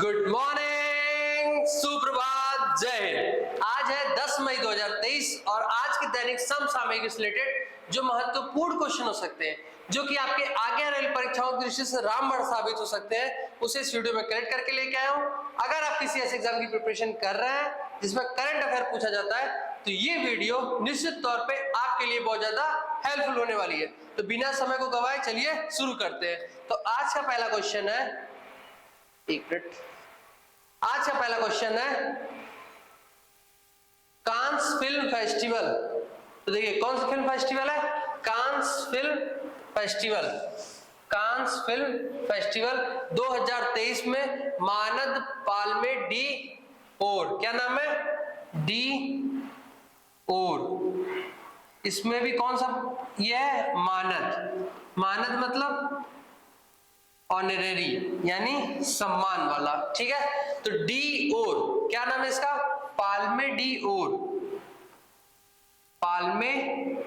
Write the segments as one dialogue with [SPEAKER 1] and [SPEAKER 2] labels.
[SPEAKER 1] Good morning, सुप्रभात, जय हिंद। आज है 10 मई 2023 और आज के दैनिक समसामयिक से रिलेटेड जो महत्वपूर्ण क्वेश्चन हो सकते हैं, जो कि आपके आगे आने वाली परीक्षाओं की दृष्टि से रामबाण साबित हो सकते हैं, उसे इस वीडियो में कलेक्ट करके लेके आया हूं। अगर आप किसी ऐसे एग्जाम की प्रिपरेशन कर रहे हैं जिसमें करंट अफेयर पूछा जाता है, तो ये वीडियो निश्चित तौर पे आपके लिए बहुत ज्यादा हेल्पफुल होने वाली है। तो बिना समय को गवाए चलिए शुरू करते हैं। तो आज का पहला क्वेश्चन है, एक मिनट, आज का पहला क्वेश्चन है कांस फिल्म फेस्टिवल। तो देखिए कौन सा फिल्म फेस्टिवल है? Cannes film festival. Cannes film festival 2023 में मानद पाल्मे डी ओर, क्या नाम है? डी ओर। इसमें भी कौन सा ये है? मानद। मानद मतलब ऑनरेरी, यानी सम्मान वाला। ठीक है, तो डी ओर, क्या नाम है इसका? पाल्मे डी ओर। पाल्मे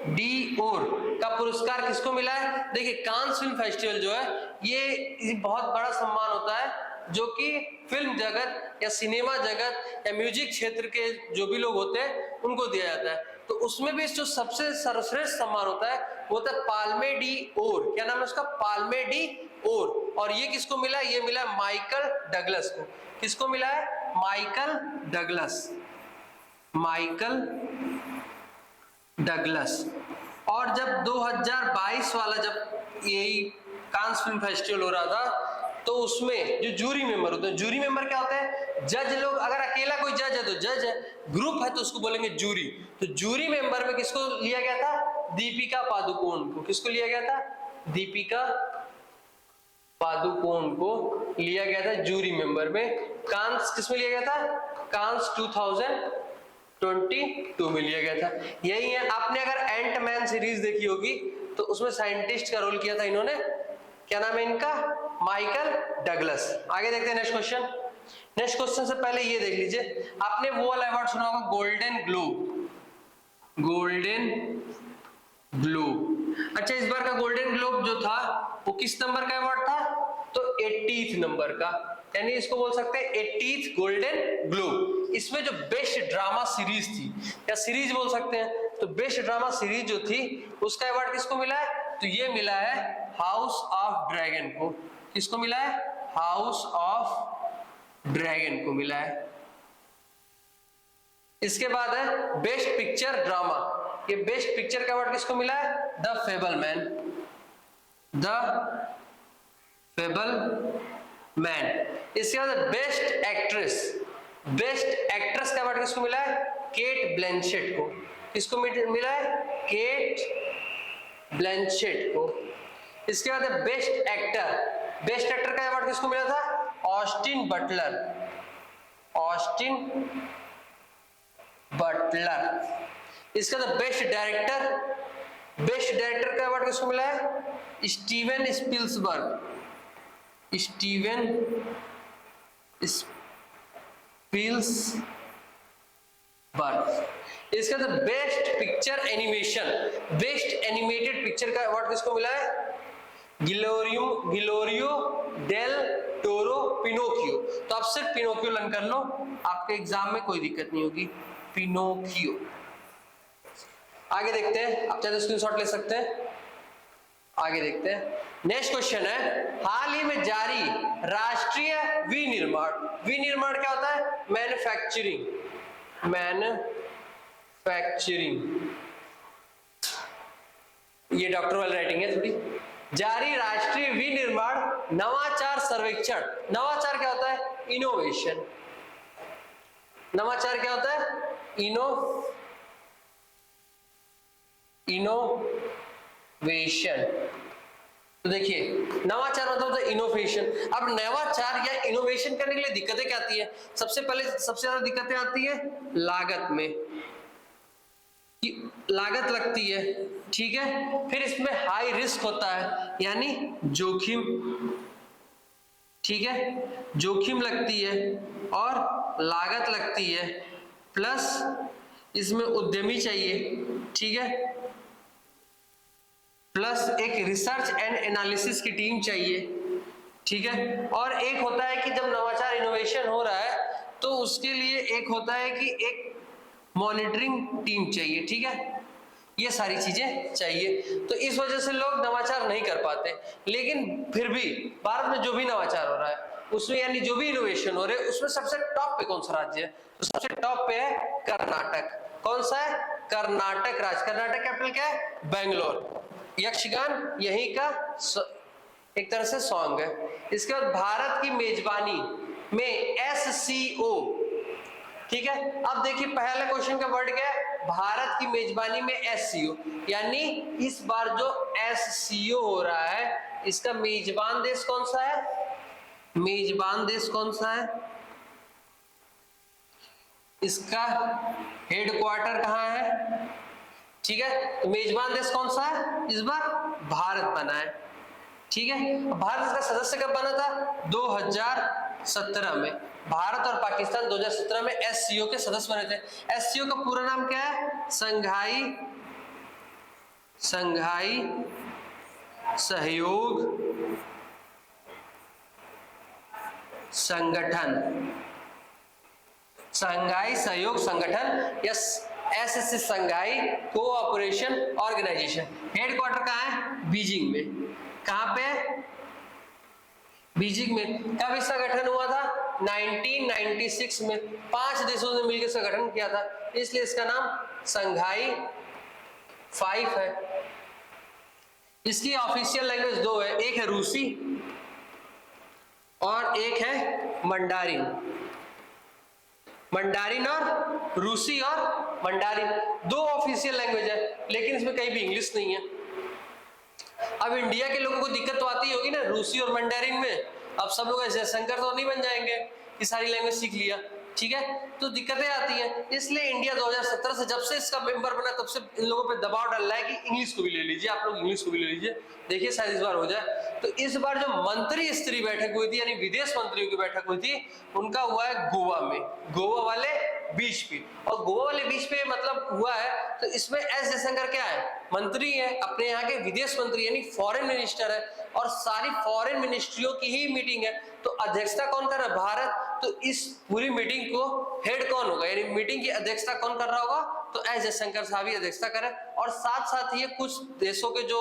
[SPEAKER 1] डी ओर का पुरस्कार किसको मिला है? देखिए कांस फिल्म फेस्टिवल जो है ये बहुत बड़ा सम्मान होता है जो कि फिल्म जगत या सिनेमा जगत या म्यूजिक क्षेत्र के जो भी लोग होते हैं उनको दिया जाता है। तो उसमें भी जो सबसे सर्वश्रेष्ठ सम्मान होता है वो होता है पाल्मे डी ओर। क्या नाम है उसका? पाल्मे डी ओर। और ये किसको मिला है? ये मिला है माइकल डगलस को। किसको मिला है? Michael Douglas. Michael Douglas. और जब 2022 वाला जब यही कांस फिल्म फेस्टिवल हो रहा था तो उसमें जो जूरी मेंबर होते हैं, जूरी मेंबर क्या होते हैं? जज लोग। अगर अकेला कोई जज है तो जज है, ग्रुप है तो उसको बोलेंगे जूरी। तो जूरी मेंबर में किसको लिया गया था? दीपिका पादुकोण को। किसको लिया गया था? दीपिका पादुकोण को लिया गया था जूरी मेंबर में। कांस किसमें लिया गया था? कांस 2022 में लिया गया था। यही है, आपने अगर एंट मैन सीरीज देखी होगी तो उसमें साइंटिस्ट का रोल किया था इन्होंने। क्या नाम है इनका? Michael Douglas. आगे देखते हैं नेक्स्ट क्वेश्चन। नेक्स्ट क्वेश्चन से पहले ये देख लीजिए, आपने वो वाला अवार्ड सुना होगा गोल्डन ग्लोब। Golden globe. अच्छा, इस बार का गोल्डन ग्लोब जो था वो किस नंबर का अवार्ड था? तो 80th नंबर का, यानी इसको बोल सकते हैं 80th गोल्डन ग्लोब। इसमें जो बेस्ट ड्रामा सीरीज थी या सीरीज बोल सकते हैं, तो बेस्ट ड्रामा सीरीज जो थी उसका अवार्ड किसको मिला है? तो ये मिला है हाउस ऑफ ड्रैगन को। किसको मिला है? हाउस ऑफ ड्रैगन को मिला है। इसके बाद है बेस्ट पिक्चर ड्रामा। ये बेस्ट पिक्चर का अवार्ड किसको मिला है? द फेबलमैन। द फेबलमैन। इसके बाद बेस्ट एक्ट्रेस। बेस्ट एक्ट्रेस का अवार्ड किसको मिला है? केट ब्लैंचेट को। किसको मिला है? केट ब्लैंचेट को। इसके बाद है बेस्ट एक्टर। बेस्ट एक्टर का अवार्ड किसको मिला था? Austin Butler. Austin Butler. इसका बाद बेस्ट डायरेक्टर। बेस्ट डायरेक्टर का अवार्ड किसको मिला है? Steven Spielberg. Steven Spielberg. इसका तो best picture animation. Best animated picture का अवार्ड किसको मिला है? गिलोरियो डेल टोरो पिनोकियो। तो आप सिर्फ पिनोकियो लर्न कर लो, आपके एग्जाम में कोई दिक्कत नहीं होगी। पिनोकियो। आगे देखते हैं, आप चाहे तो स्क्रीनशॉट ले सकते हैं। आगे देखते हैं, नेक्स्ट क्वेश्चन है हाल ही में जारी राष्ट्रीय विनिर्माण। विनिर्माण क्या होता है? मैन्युफैक्चरिंग। मैन्युफैक्चरिंग, ये डॉक्टर वाली राइटिंग है थोड़ी। जारी राष्ट्रीय विनिर्माण नवाचार सर्वेक्षण। नवाचार क्या होता है? इनोवेशन। नवाचार क्या होता है? इनोवेशन। तो देखिए नवाचार मतलब होता है इनोवेशन। अब नवाचार या इनोवेशन करने के लिए दिक्कतें क्या आती है? सबसे पहले सबसे ज्यादा दिक्कतें आती है लागत में, लागत लगती है। ठीक है, फिर इसमें हाई रिस्क होता है, यानी जोखिम। ठीक है, जोखिम लगती है और लागत लगती है, प्लस इसमें उद्यमी चाहिए। ठीक है, प्लस एक रिसर्च एंड एनालिसिस की टीम चाहिए। ठीक है, और एक होता है कि जब नवाचार इनोवेशन उसके लिए एक होता है कि एक मॉनिटरिंग टीम चाहिए, ठीक है, ये सारी चीजें चाहिए। तो इस वजह से लोग नवाचार नहीं कर पाते। लेकिन फिर भी भारत में जो भी नवाचार हो रहा है उसमें, यानी जो भी इनोवेशन हो रहे हैं उसमें सबसे टॉप पे कौन सा राज्य है? तो सबसे टॉप पे है कर्नाटक। कौन सा है? कर्नाटक राज्य। कर्नाटक कैपिटल क्या है? बेंगलोर। यक्षगान यहीं का एक तरह से सॉन्ग है। इसके बाद भारत की मेजबानी में SCO, ठीक है। अब देखिए पहले क्वेश्चन का वर्ड क्या है? भारत की मेजबानी में SCO, यानी इस बार जो SCO हो रहा है इसका मेजबान देश कौन सा है? मेजबान देश कौन सा है? इसका हेडक्वार्टर कहां है? ठीक है, तो मेजबान देश कौन सा है? इस बार भारत बना है, ठीक है। भारत इसका सदस्य कब बना था? 2017 में। भारत और पाकिस्तान 2017 में SCO के सदस्य बने थे। SCO का पूरा नाम क्या है? संघाई सहयोग संगठन, संघाई सहयोग संगठन या SSC, संघाई कोऑपरेशन ऑर्गेनाइजेशन। हेडक्वार्टर कहाँ है? बीजिंग में। कहाँ पे? बीजिंग में। कब इसका गठन हुआ था? 1996 में। 5 देशों ने मिलकर इसका गठन किया था, इसलिए इसका नाम संघाई 5 है। इसकी ऑफिशियल लैंग्वेज 2 है, एक है रूसी और एक है मंडारिन। मंडारिन और रूसी और मंडारिन 2 ऑफिशियल लैंग्वेज है, लेकिन इसमें कहीं भी इंग्लिश नहीं है। अब इंडिया के लोगों को दिक्कत तो आती होगी ना रूसी और मंडारिन में। अब सब लोग ऐसे शंकर तो नहीं बन जाएंगे कि सारी लैंग्वेज सीख लिया, ठीक है, तो दिक्कतें आती हैं। इसलिए इंडिया 2017 से जब से इसका मेंबर बना तब से इन लोगों पे दबाव डाल रहा है कि इंग्लिश को भी ले लीजिए, आप लोग इंग्लिश को भी ले लीजिए, देखिए शायद इस बार हो जाए। तो इस बार जो मंत्री स्तरीय बैठक हुई थी, यानी विदेश मंत्रियों की बैठक हुई थी, उनका हुआ है गोवा में, गोवा वाले बीच पे। और गोवा वाले बीच पे मतलब हुआ है, तो इसमें एस जयशंकर क्या है? मंत्री है, अपने यहाँ के विदेश मंत्री यानी फॉरेन मिनिस्टर है, और सारी फॉरेन मिनिस्ट्रियों की ही मीटिंग है। तो अध्यक्षता कौन कर रहा है? भारत। तो इस पूरी मीटिंग को हेड कौन होगा, यानी मीटिंग की अध्यक्षता कौन कर रहा होगा? तो एस जयशंकर साहब ही अध्यक्षता करें। और साथ साथ ये कुछ देशों के जो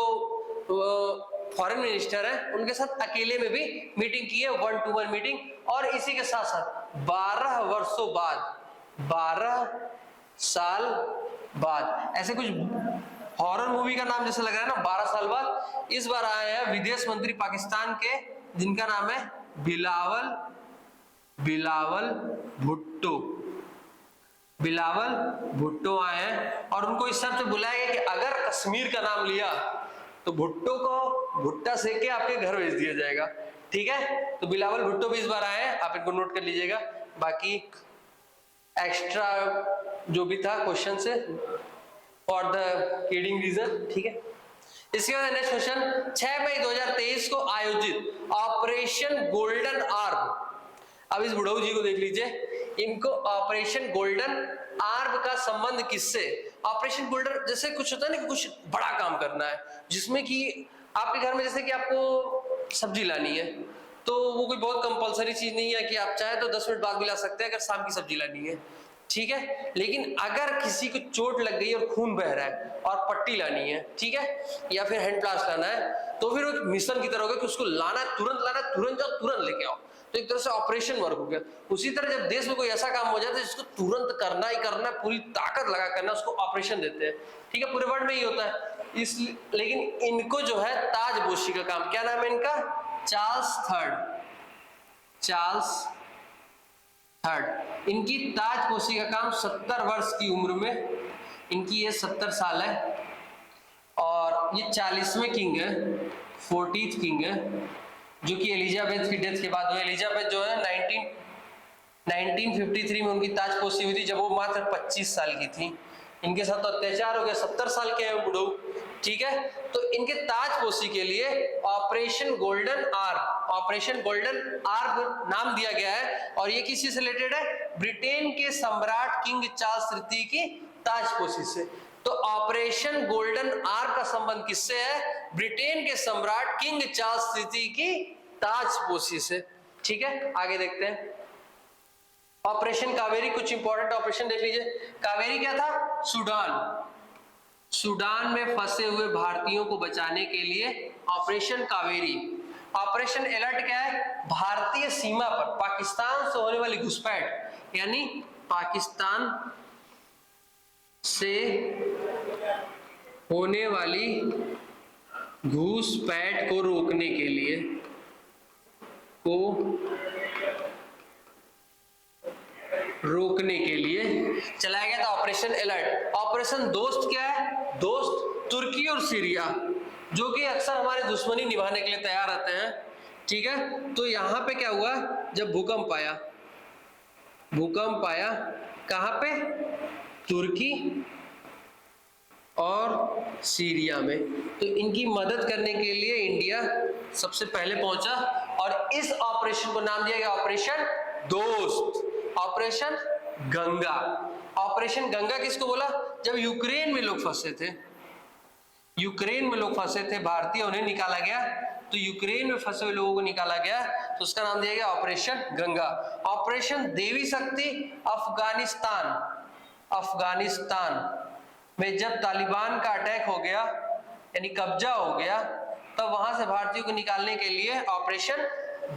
[SPEAKER 1] फॉरेन मिनिस्टर है उनके साथ अकेले में भी मीटिंग की है, 1-to-1 मीटिंग। और इसी के साथ साथ 12 वर्षों बाद, 12 साल बाद, ऐसे कुछ हॉरर मूवी का नाम जैसे लग रहा है ना, 12 साल बाद इस बार आए हैं विदेश मंत्री पाकिस्तान के, जिनका नाम है बिलावल भुट्टो। बिलावल भुट्टो आए हैं और उनको इस शर्त बुलाया गया कि अगर कश्मीर का नाम लिया तो भुट्टो को भुट्टा सेक के आपके घर भेज दिया जाएगा, ठीक है। तो बिलावल भुट्टो भी इस बार आए हैं, आप इनको नोट कर लीजिएगा। बाकी एक्स्ट्रा जो भी था क्वेश्चन से फॉर द किडिंग रीजन, ठीक है। इसके बाद नेक्स्ट क्वेश्चन, 6 मई 2023 को आयोजित ऑपरेशन गोल्डन आर्म। अब इस बुढ़ऊ जी को देख लीजिए, इनको ऑपरेशन गोल्डन आर्म का संबंध किससे? ऑपरेशन गोल्डन जैसे कुछ होता है ना कि कुछ बड़ा काम करना है, जिसमें कि आपके घर में जैसे कि आपको सब्जी लानी है, तो वो कोई बहुत कंपलसरी चीज नहीं है कि आप चाहे तो 10 मिनट बाद भी ला सकते हैं अगर शाम की सब्जी लानी है, ठीक है। लेकिन अगर किसी को चोट लग गई और खून बह रहा है और पट्टी लानी है, ठीक है, या फिर हैंड प्लास्ट लाना है, तो फिर एक मिशन की तरह होगा कि उसको लाना है, तुरंत लाना है, तुरंत जाओ, तुरंत लेके आओ। तो एक तरह से ऑपरेशन वर्क हो गया। उसी तरह जब देश में कोई ऐसा काम हो जाता है जिसको तुरंत करना ही करना है, पूरी ताकत लगा करना, उसको ऑपरेशन देते हैं, ठीक है। पूरे वर्ल्ड में ही होता है। लेकिन इनको जो है ताजपोशी का काम, क्या नाम है इनका? Charles third. इनकी ताजपोशी का काम 70 वर्ष की उम्र में, इनकी ये 70 साल है, और ये 40वें किंग है, 40th किंग है, जो कि एलिजाबेथ की डेथ के बाद हुए। एलिजाबेथ जो है 1953 में उनकी ताजपोशी हुई थी, जब वो मात्र 25 साल की थी। इनके साथ तो अत्याचार हो गया, 70 साल के हैं बुढ़ऊ, ठीक है। तो इनके ताजपोशी के लिए ऑपरेशन गोल्डन आर्म नाम दिया गया है। और ये किसी से रिलेटेड है? ब्रिटेन के सम्राट किंग चार्ल्स तृतीय की ताजपोशी से। तो ऑपरेशन गोल्डन आर्म का संबंध किससे है? ब्रिटेन के सम्राट किंग चार्ल्स तृतीय की ताजपोशी से, ठीक है। आगे देखते हैं। ऑपरेशन कावेरी, कुछ इंपॉर्टेंट ऑपरेशन देख लीजिए। कावेरी क्या था? सूडान में फंसे हुए भारतीयों को बचाने के लिए ऑपरेशन कावेरी। ऑपरेशन अलर्ट क्या है? भारतीय सीमा पर पाकिस्तान से होने वाली घुसपैठ, यानी पाकिस्तान से होने वाली घुसपैठ को रोकने के लिए चलाया गया था ऑपरेशन अलर्ट। ऑपरेशन दोस्त क्या है? दोस्त तुर्की और सीरिया, जो कि अक्सर हमारे दुश्मनी निभाने के लिए तैयार रहते हैं, ठीक है। तो यहां पे क्या हुआ, जब भूकंप आया कहां पे? तुर्की और सीरिया में। तो इनकी मदद करने के लिए इंडिया सबसे पहले पहुंचा और इस ऑपरेशन को नाम दिया गया ऑपरेशन दोस्त, ऑपरेशन गंगा। ऑपरेशन गंगा किसको बोला? जब यूक्रेन में लोग फंसे थे, भारतीय, उन्हें निकाला गया, तो यूक्रेन में फंसे हुए लोगों को निकाला गया, तो उसका नाम दिया गया ऑपरेशन गंगा। ऑपरेशन देवी शक्ति, अफगानिस्तान में जब तालिबान का अटैक हो गया, यानी कब्जा हो गया, तब वहां से भारतीयों को निकालने के लिए ऑपरेशन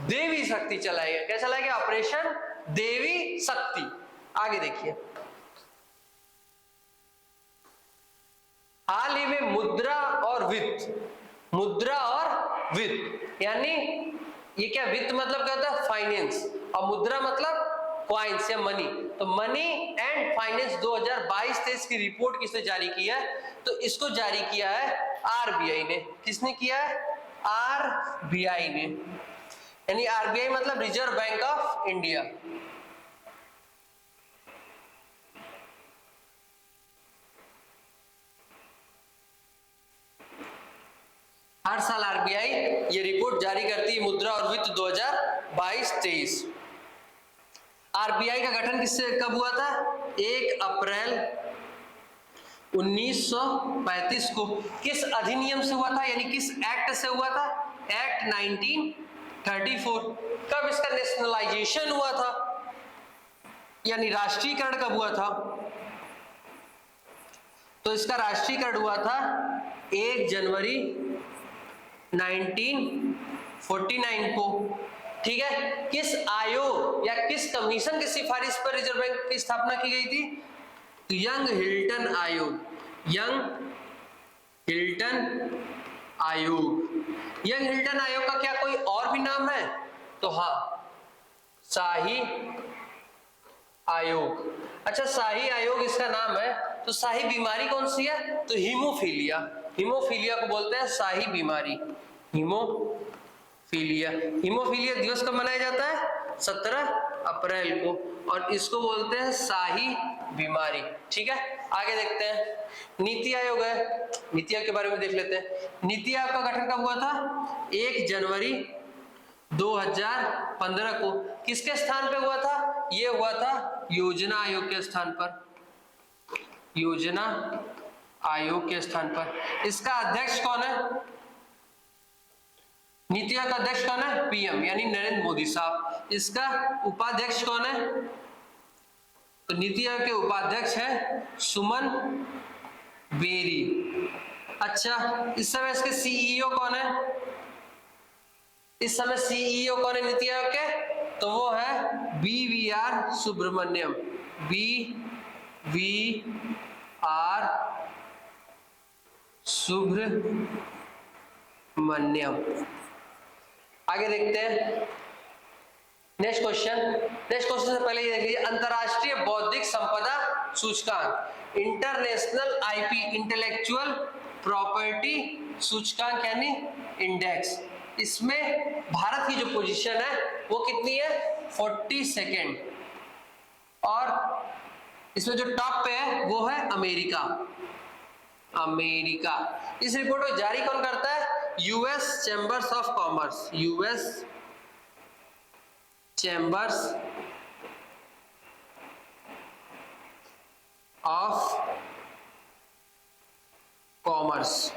[SPEAKER 1] देवी शक्ति चलाया गया। क्या चलाया गया? ऑपरेशन देवी शक्ति। आगे देखिए, हाल ही में मुद्रा और वित्त, यानी ये क्या? वित्त मतलब क्या होता है? फाइनेंस, और मुद्रा मतलब कॉइन्स या मनी। तो मनी एंड फाइनेंस 2022-23 की रिपोर्ट किसने जारी की है? तो इसको जारी किया है आरबीआई ने। किसने किया है? आरबीआई ने, यानी आरबीआई मतलब रिजर्व बैंक ऑफ इंडिया। हर साल आरबीआई ये रिपोर्ट जारी करती है, मुद्रा और वित्त 2022-23। आरबीआई का गठन किससे कब हुआ था? 1 अप्रैल 1935 को। किस अधिनियम से हुआ था, यानी किस एक्ट से हुआ था? एक्ट 1934। कब इसका नेशनलाइजेशन हुआ था, यानी राष्ट्रीयकरण कब हुआ था? तो इसका राष्ट्रीयकरण हुआ था 1 जनवरी 1949 को, ठीक है। किस आयोग या किस कमीशन की सिफारिश पर रिजर्व बैंक की स्थापना की गई थी? यंग हिल्टन आयोग। यंग हिल्टन आयोग का क्या कोई और भी नाम है? तो हाँ, शाही आयोग। अच्छा, शाही आयोग इसका नाम है। तो शाही बीमारी कौन सी है? तो हीमोफीलिया को बोलते हैं शाही बीमारी, हीमोफीलिया दिवस कब मनाया जाता है? 17 अप्रैल को, और इसको बोलते हैं शाही बीमारी, ठीक है। आगे देखते हैं, नीति आयोग है, नीति आयोग के बारे में देख लेते हैं। नीति आयोग का गठन कब हुआ था? 1 जनवरी 2015 को। किसके स्थान पे हुआ था? ये हुआ था योजना आयोग के स्थान पर, योजना आयोग के स्थान पर। इसका अध्यक्ष कौन है? नीति आयोग का अध्यक्ष कौन है? पीएम यानी नरेंद्र मोदी साहब। इसका उपाध्यक्ष कौन है? तो नीति आयोग के उपाध्यक्ष है सुमन बेरी। अच्छा, इस समय इसके सीईओ कौन है? नीति आयोग के? तो वो है BVR सुब्रमण्यम, BVR सुब्रमण्यम। आगे देखते हैं नेक्स्ट क्वेश्चन से पहले ये देख लीजिए, अंतरराष्ट्रीय बौद्धिक संपदा सूचकांक, इंटरनेशनल आईपी इंटेलेक्चुअल प्रॉपर्टी सूचकांक यानी इंडेक्स। इसमें भारत की जो पोजीशन है वो कितनी है? 42nd, और इसमें जो टॉप पे है वो है अमेरिका। इस रिपोर्ट को जारी कौन करता है? US chambers of commerce, US chambers of commerce,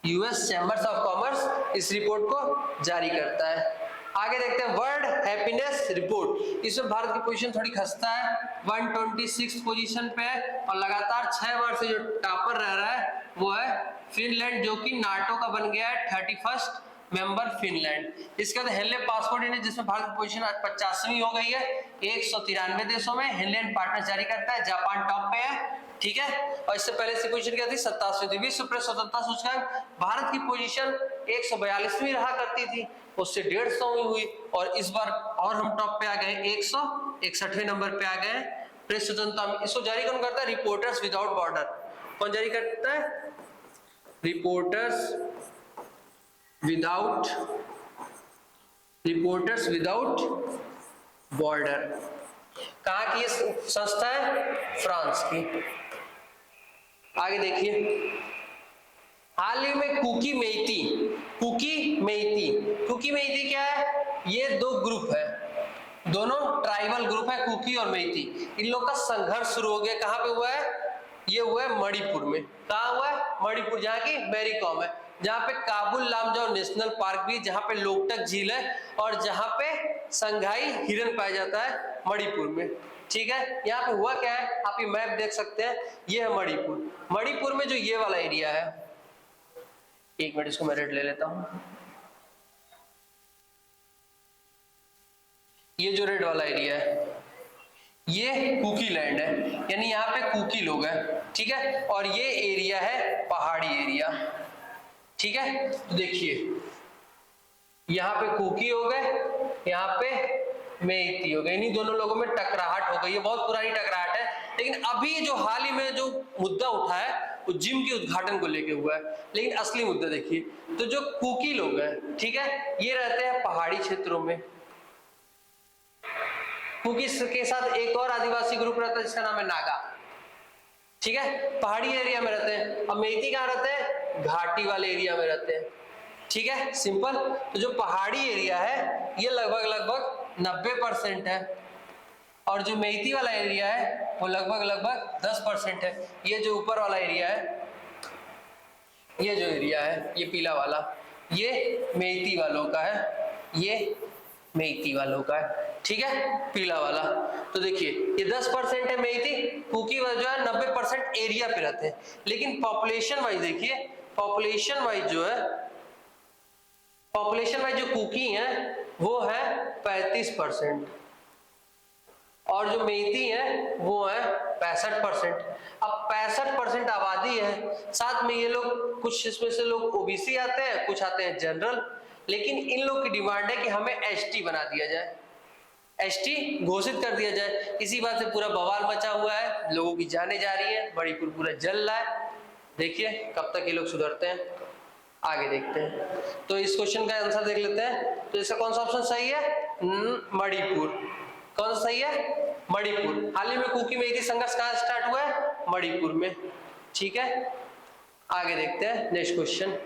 [SPEAKER 1] US chambers of commerce इस रिपोर्ट को जारी करता है। आगे देखते हैं, वर्ल्ड हैप्पीनेस रिपोर्ट, इसमें भारत की पोजीशन थोड़ी खस्ता है, 126 पोजीशन पे है और लगातार 6 बार से जो टॉपर रह रहा है वो है फिनलैंड, जो कि नाटो का बन गया है 31st मेंबर फिनलैंड। इसके बाद हेनले पासपोर्ट इंडिया, जिसमें भारत की पोजीशन आज 50वीं हो गई है 193 देशों में। हेनले पार्टनर जारी करता है, जापान टॉप पे है, ठीक है। और इससे पहले इसकी पोजीशन क्या थी, 27वीं थी। विश्व प्रेस स्वतंत्रता सूचकांक, भारत की पोजीशन 142वीं रहा करती थी, उससे 150वीं हुई और इस बार और हम टॉप पे आ गए, 161वें नंबर पे आ गए प्रेस स्वतंत्रता। इसको जारी कौन करता है, रिपोर्टर्स विदाउट बॉर्डर। कौन जारी करता है, रिपोर्टर्स विदाउट बॉर्डर। कहाँ की ये संस्था है, फ्रांस की। आगे देखिए, हाल ही में कुकी मेइती क्या है, ये दो ग्रुप है, दोनों ट्राइबल ग्रुप है, कुकी और मेइती। इन लोग का संघर्ष शुरू हो गया, कहाँ पे हुआ है, ये हुआ है मणिपुर में। कहाँ हुआ है, मणिपुर, जहाँ की मैरीकॉम है, जहाँ पे काबुल लामजाओ नेशनल पार्क भी, जहाँ पे लोकटक झील है और जहाँ पे संघाई हिरन पाया जाता है मणिपुर में, ठीक है। यहाँ पे हुआ क्या है, आप ये मैप देख सकते हैं, ये है मणिपुर में जो ये वाला एरिया है, एक मिनट इसको मैं रेड ले लेता हूं, ये जो रेड वाला एरिया है ये कुकी लैंड है, यानी यहाँ पे कुकी लोग हैं, ठीक है। और ये एरिया है पहाड़ी एरिया, ठीक है। तो देखिए यहाँ पे कुकी हो गए, यहाँ पे मेइती हो गए, इन्हीं दोनों लोगों में टकराहट हो गई है, बहुत पुरानी टकराहट है। लेकिन अभी जो हाल ही में जो मुद्दा उठा है वो जिम के उद्घाटन को लेके हुआ है। लेकिन असली मुद्दा देखिए, तो जो कुकी लोग हैं, ठीक है, ये रहते हैं पहाड़ी क्षेत्रों में। कुकी के साथ एक और आदिवासी ग्रुप रहता है जिसका नाम है नागा, ठीक है, पहाड़ी एरिया में रहते हैं। अब मेइती कहाँ रहते हैं, घाटी वाले एरिया में रहते हैं, ठीक है, सिंपल। तो जो पहाड़ी एरिया है ये लगभग 90% है और जो मेइती वाला एरिया है वो लगभग 10% है। ये जो ऊपर वाला एरिया है, ये जो एरिया है, ये पीला वाला, ये मेइती वालों का है, ये मेइती वालों का है, ठीक है, पीला वाला। तो देखिए ये 10% है मेइती, कुकी जो है 90% एरिया पे रहते हैं। लेकिन पॉपुलेशन वाइज देखिए, पॉपुलेशन वाइज जो कुकी हैं वो है 35% और जो मेइती है वो है 65%। अब 65% आबादी है, साथ में ये लोग, कुछ इसमें से लोग ओबीसी आते हैं, कुछ आते हैं जनरल। लेकिन इन लोग की डिमांड है कि हमें एसटी बना दिया जाए, एसटी घोषित कर दिया जाए। इसी बात से पूरा बवाल मचा हुआ है, लोगों की जाने जा रही है, मणिपुर पूरा जल रहा है। देखिए कब तक ये लोग सुधरते हैं, आगे देखते हैं। तो इस क्वेश्चन का आंसर देख लेते हैं। तो इसका कौन सा ऑप्शन सही है, मणिपुर। कौन सा सही है, मणिपुर। हाल ही में कुकी मेइती संघर्ष कहाँ स्टार्ट हुआ है, मणिपुर में, ठीक है। आगे देखते हैं नेक्स्ट क्वेश्चन।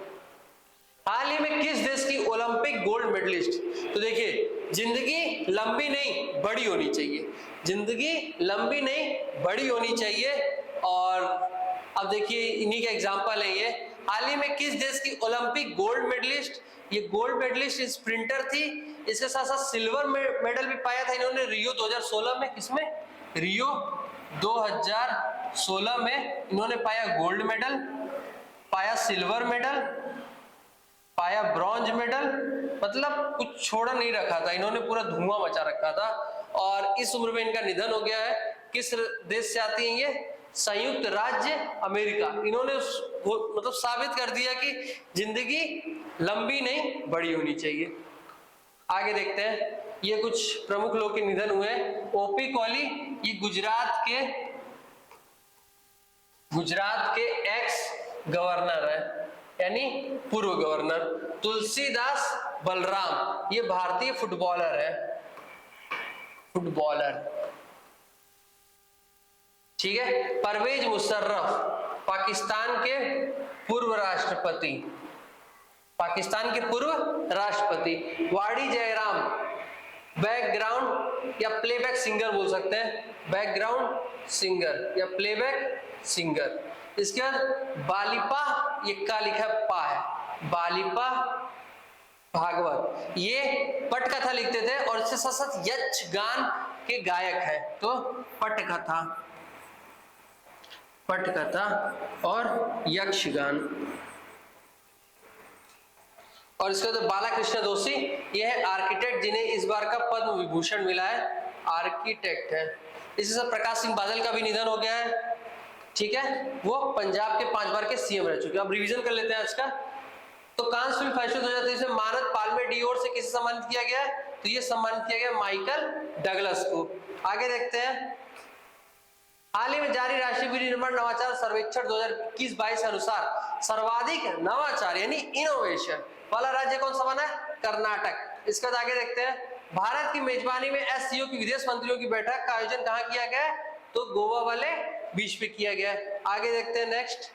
[SPEAKER 1] हाल ही में किस देश की ओलंपिक गोल्ड मेडलिस्ट, तो देखिए जिंदगी लंबी नहीं बड़ी होनी चाहिए, जिंदगी लंबी नहीं बड़ी होनी चाहिए। और अब देखिए इन्हीं का एग्जांपल है ये। हाल ही में किस देश की ओलंपिक गोल्ड मेडलिस्ट, ये गोल्ड मेडलिस्ट स्प्रिंटर थी, इसके साथ साथ सिल्वर मेडल भी पाया था इन्होंने रियो 2016 में। किसमें, रियो 2016 में इन्होंने पाया गोल्ड मेडल, पाया सिल्वर मेडल, पाया ब्रॉन्ज मेडल, मतलब कुछ छोड़ा नहीं रखा था इन्होंने, पूरा धुआं मचा रखा था। और इस उम्र में इनका निधन हो गया है। किस देश से आती हैं ये, संयुक्त राज्य अमेरिका। इन्होंने मतलब साबित कर दिया कि जिंदगी लंबी नहीं बड़ी होनी चाहिए। आगे देखते हैं, ये कुछ प्रमुख लोग के निधन हुए। ओपी कोहली, ये गुजरात के एक्स गवर्नर है, यानी पूर्व गवर्नर। तुलसीदास बलराम, ये भारतीय फुटबॉलर है, ठीक है। परवेज मुशर्रफ, पाकिस्तान के पूर्व राष्ट्रपति। वाड़ी जयराम, बैकग्राउंड या प्लेबैक सिंगर बोल सकते हैं, बैकग्राउंड सिंगर या प्लेबैक सिंगर। इसके बाद बालिपा, ये का लिखा है पा है, बालिपा भागवत, ये पटकथा लिखते थे और इससे साथ यक्षगान के गायक हैं। तो पटकथा, पटकथा और यक्षगान। और इसके बाद बालाकृष्ण दोषी, ये है आर्किटेक्ट जिन्हें इस बार का पद्म विभूषण मिला है, आर्किटेक्ट है। इसी से प्रकाश सिंह बादल का भी निधन हो गया है, ठीक है, वो पंजाब के 5 बार के सीएम रह चुके हैं। अब रिवीजन कर लेते हैं आज का। तो कांस फिल्म फेस्टिवल 2023 में मानद पाल्मे डियोर से किसे सम्मानित किया गया? तो ये सम्मानित किया गया माइकल डगलस को। आगे देखते हैं, हाल ही में जारी राष्ट्रीय विनिर्माण नवाचार सर्वेक्षण 2021-22 अनुसार सर्वाधिक नवाचार यानी इनोवेशन वाला राज्य कौन सा बना है? कर्नाटक। इसके बाद आगे देखते हैं, भारत की मेजबानी में एससीओ की विदेश मंत्रियों की बैठक का आयोजन कहां किया गया? तो गोवा वाले बीच पे किया गया। आगे देखते हैं नेक्स्ट,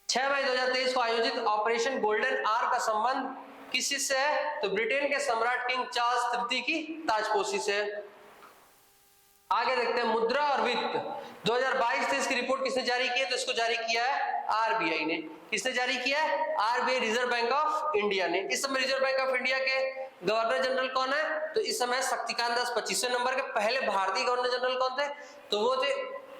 [SPEAKER 1] 6 मई 2023 को आयोजित ऑपरेशन गोल्डन आर का संबंध किसी से है? तो ब्रिटेन के सम्राट किंग चार्ल्स तृतीय की ताजपोशी से। आगे देखते हैं, मुद्रा और वित्त 2022-23 की रिपोर्ट किसने जारी की है? तो इसको जारी किया है आरबीआई ने। किसने जारी किया है? RBI, reserve bank of India ने। इस समय रिजर्व बैंक ऑफ इंडिया के गवर्नर जनरल कौन है? तो इस समय शक्तिकांत दास 25वें नंबर के। पहले भारतीय गवर्नर जनरल कौन थे? तो वो थे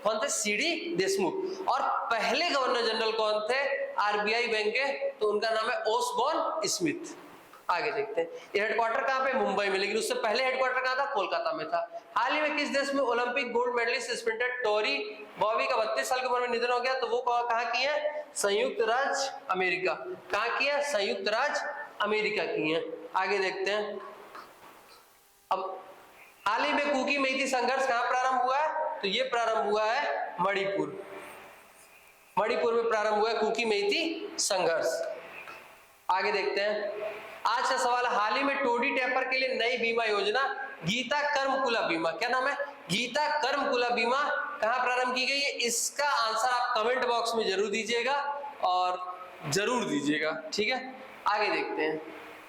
[SPEAKER 1] कौन थे? सीडी देशमुख। और पहले गवर्नर जनरल कौन थे आरबीआई बैंक के? तो उनका नाम है ओसबॉर्न स्मिथ। आगे देखते हैं, ये हेडक्वार्टर कहां पे? मुंबई में, लेकिन उससे पहले हेडक्वार्टर कहां था? कोलकाता में था। हाल ही में किस देश में Olympic gold medallist sprinter Tori Bowie का 32 साल की उम्र में निधन हो गया? तो वो कहां की है? संयुक्त राज्य अमेरिका। कहां की है? संयुक्त राज्य अमेरिका की है। आगे देखते हैं, अब हाल ही में कुकी मेइती संघर्ष कहां प्रारंभ हुआ है? तो ये प्रारंभ हुआ है मणिपुर। मणिपुर में प्रारंभ हुआ है कुकी मेइती संघर्ष। आगे देखते हैं, आज का सवाल, हाल ही में टोडी टैपर के लिए नई बीमा योजना गीता कर्मकुला बीमा, क्या नाम है? गीता कर्मकुला बीमा कहां प्रारंभ की गई है? इसका आंसर आप कमेंट बॉक्स में जरूर दीजिएगा और जरूर दीजिएगा, ठीक है। आगे देखते हैं,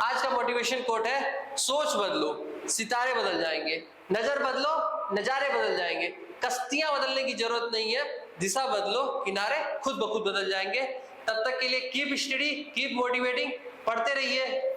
[SPEAKER 1] आज का मोटिवेशन कोट है, सोच बदलो सितारे बदल जाएंगे, नजर बदलो नजारे बदल जाएंगे, कश्तियां बदलने की जरूरत नहीं है, दिशा बदलो किनारे खुद ब खुद बदल जाएंगे। तब तक के लिए कीप स्टडी, कीप मोटिवेटिंग, पढ़ते रहिए।